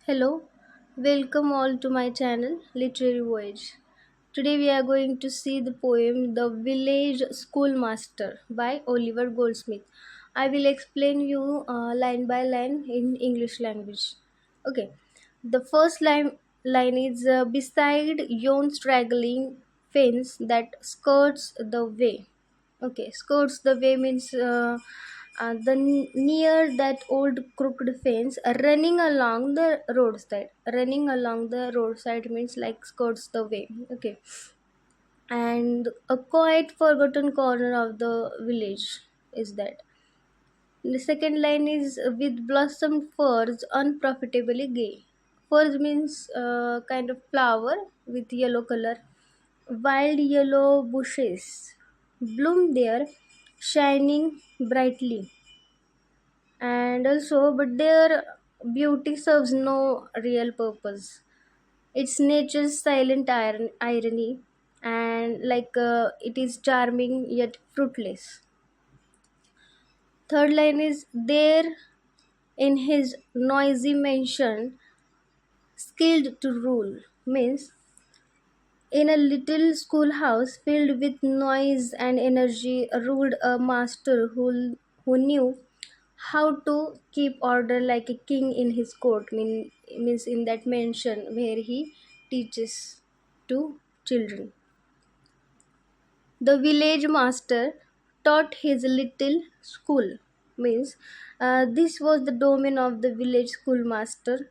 Hello, welcome all to my channel Literary Voyage. Today we are going to see the poem The Village Schoolmaster by Oliver Goldsmith. I will explain you line by line in English language. Okay, the first line is beside yon straggling fence that skirts the way. Okay, skirts the way means near that old crooked fence, running along the roadside. Running along the roadside means like skirts the way. Okay, and a quiet, forgotten corner of the village is that. The second line is with blossomed firs, unprofitably gay. Firs means kind of flower with yellow color. Wild yellow bushes bloom there, shining brightly, and also, but their beauty serves no real purpose. It's nature's silent irony, and it is charming yet fruitless. Third line is there in his noisy mansion, skilled to rule, means in a little schoolhouse filled with noise and energy ruled a master who knew how to keep order like a king in his court, means in that mansion where he teaches to children. The village master taught his little school, means this was the domain of the village schoolmaster,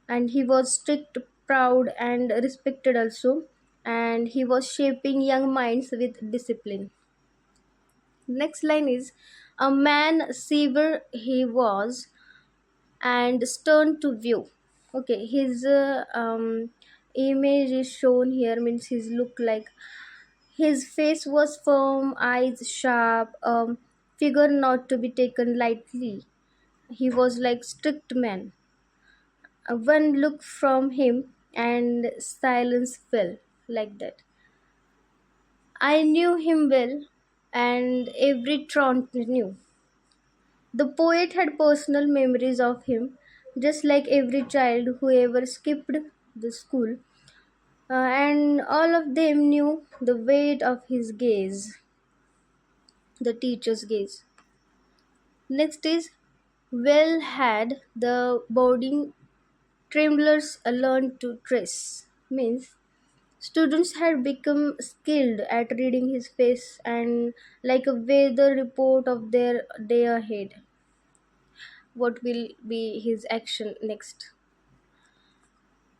and he was strict, proud, and respected also, and he was shaping young minds with discipline. Next line is a man severe he was and stern to view. Okay, his image is shown here, means his look like his face was firm, eyes sharp, figure not to be taken lightly. He was like strict man. One look from him and silence fell, like that. I knew him well, and every trot knew. The poet had personal memories of him, just like every child who ever skipped the school, and all of them knew the weight of his gaze, the teacher's gaze. Next is well had the boarding tremblers learned to trace, means students had become skilled at reading his face and like a weather report of their day ahead. What will be his action next?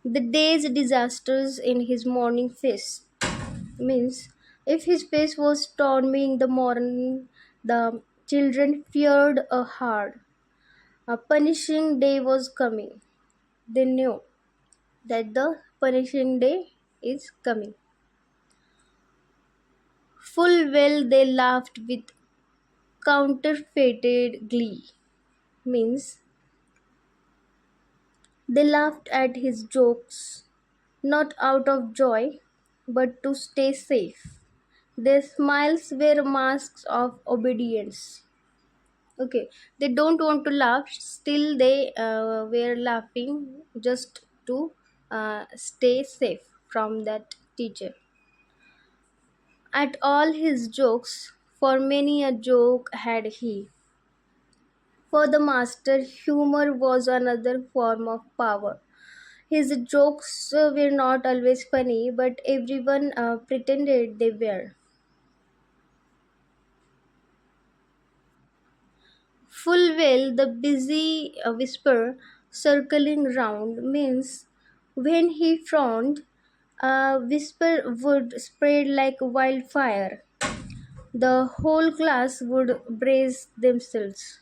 The day's disasters in his morning face, means if his face was stormy in the morning, the children feared a hard, a punishing day was coming. They knew that the punishing day is coming. Full well they laughed with counterfeited glee, means they laughed at his jokes not out of joy but to stay safe. Their smiles were masks of obedience. Okay, they don't want to laugh, still they were laughing just to stay safe from that teacher. At all his jokes, for many a joke had he. For the master, humor was another form of power. His jokes were not always funny, but everyone pretended they were. Full well, the busy whisper circling round means when he frowned, a whisper would spread like wildfire. The whole class would brace themselves,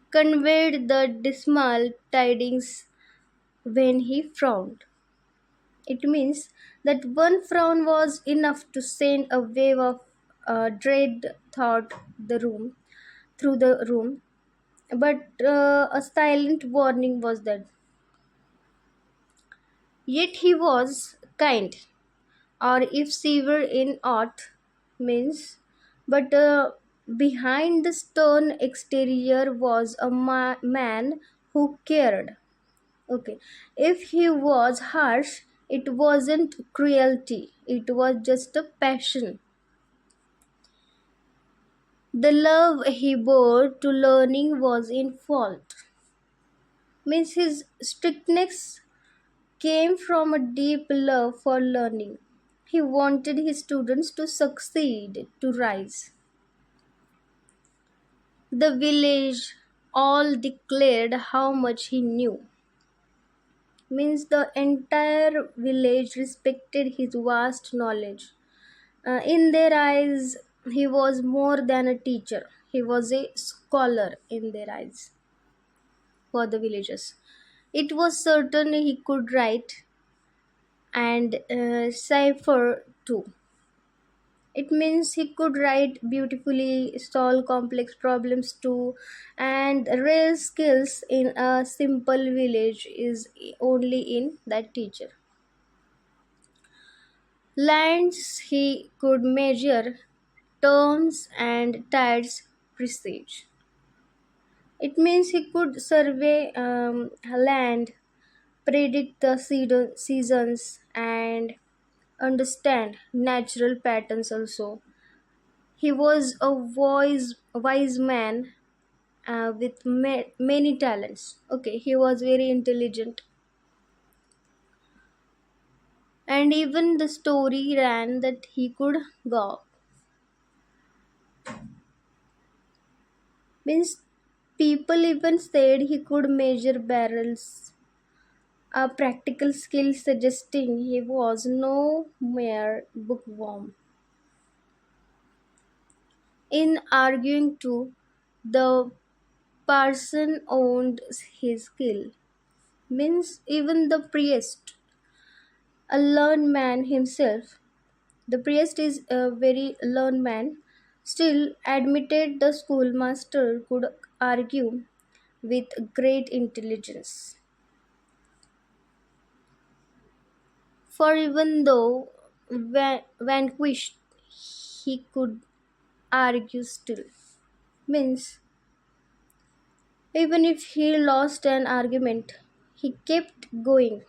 conveyed the dismal tidings when he frowned. It means that one frown was enough to send a wave of dread through the room, but a silent warning was that. Yet he was kind, or if severe in aught, means, but behind the stern exterior was a man who cared. Okay. If he was harsh, it wasn't cruelty, it was just a passion. The love he bore to learning was in fault. Means his strictness came from a deep love for learning. He wanted his students to succeed, to rise. The village all declared how much he knew. Means the entire village respected his vast knowledge. In their eyes, he was more than a teacher, he was a scholar in their eyes for the villagers. It was certain he could write and cipher too. It means he could write beautifully, solve complex problems too, and rare skills in a simple village is only in that teacher. Lands he could measure, terms and tides presage. It means he could survey land, predict the seasons, and understand natural patterns also. He was a wise man with many talents. Okay, he was very intelligent. And even the story ran that he could go. Means people even said he could measure barrels, a practical skill suggesting he was no mere bookworm. In arguing too, the parson owned his skill. Means even the priest, a learned man himself, the priest is a very learned man, still admitted the schoolmaster could argue with great intelligence. For even though vanquished, he could argue still. Means, even if he lost an argument, he kept going,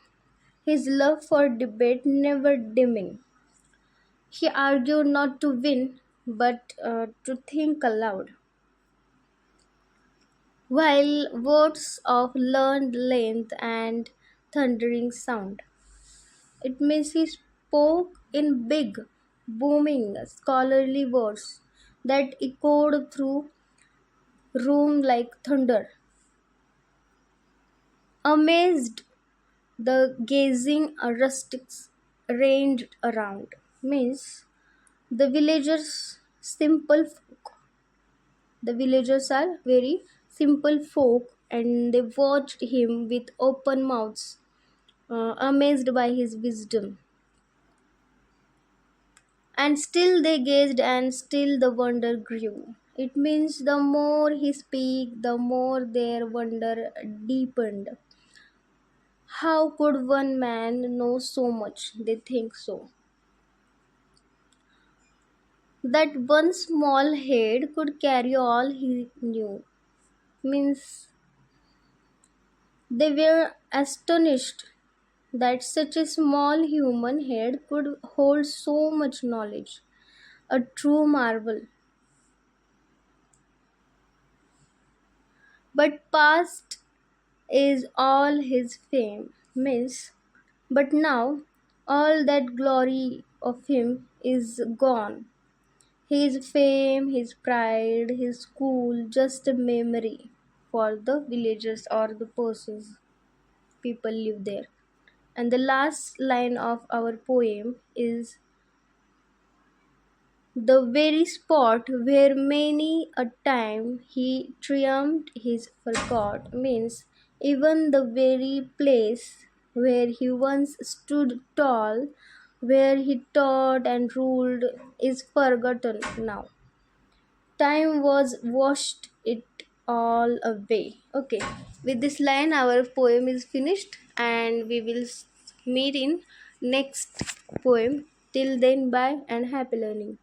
his love for debate never dimming. He argued not to win, but to think aloud. While words of learned length and thundering sound. It means he spoke in big, booming, scholarly words that echoed through room like thunder. Amazed, the gazing rustics ranged around. Means the villagers simple folk. The villagers are very simple folk and they watched him with open mouths, amazed by his wisdom. And still they gazed, and still the wonder grew. It means the more he spoke, the more their wonder deepened. How could one man know so much? They think so. That one small head could carry all he knew. Means they were astonished that such a small human head could hold so much knowledge. A true marvel. But past is all his fame. Means, but now all that glory of him is gone. His fame, his pride, his school, just a memory for the villagers or the persons people live there. And the last line of our poem is the very spot where many a time he triumphed his forgot. Means even the very place where he once stood tall, where he taught and ruled, is forgotten now. Time was washed it all away. Okay, with this line our poem is finished and we will meet in next poem. Till then, bye and happy learning.